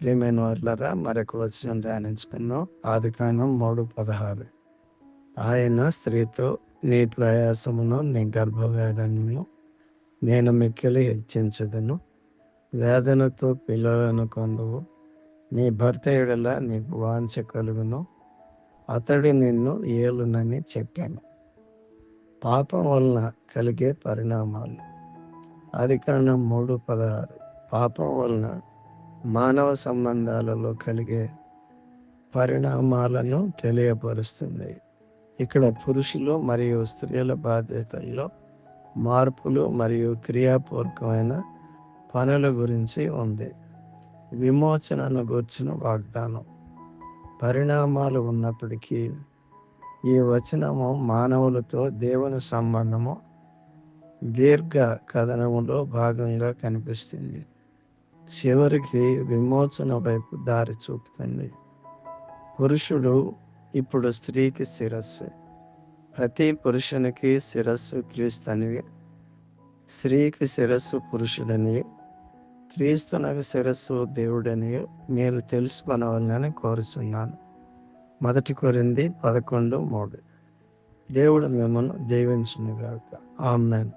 ప్రియమైన వారులారా, మరొక వచనం ధ్యానించుకున్నాం. ఆదికాండం 3:16. ఆయన స్త్రీతో, నీ ప్రయాసమును నీ గర్భవేదనను నేను మిక్కిలి హెచ్చించదను, వేదనతో పిల్లలను కందువు, నీ భర్త ఎడల నీకు వాంఛ కలుగును, అతడు నిన్ను ఏలునని చెప్పాను. పాపం వలన కలిగే పరిణామాలు. ఆదికాండం 3:16. పాపం వలన మానవ సంబంధాలలో కలిగే పరిణామాలను తెలియపరుస్తుంది. ఇక్కడ పురుషులు మరియు స్త్రీల బాధ్యతల్లో మార్పులు మరియు క్రియాపూర్వకమైన పనుల గురించి ఉంది. విమోచనను గూర్చిన వాగ్దానం. పరిణామాలు ఉన్నప్పటికీ ఈ వచనము మానవులతో దేవుని సంబంధము దీర్ఘ కథనములో భాగంగా కనిపిస్తుంది. చివరికి విమోచన వైపు దారి చూపుతుంది. పురుషుడు ఇప్పుడు స్త్రీకి శిరస్సు. ప్రతి పురుషునికి శిరస్సు క్రీస్తునివి, స్త్రీకి శిరస్సు పురుషుడని, క్రీస్తునకు శిరస్సు దేవుడని మీరు తెలుసుకొనవాలని కోరుచున్నాను. 1 కొరింథీ 11:3. దేవుడు మిమ్మల్ని దీవించునుగాక. ఆమేన్.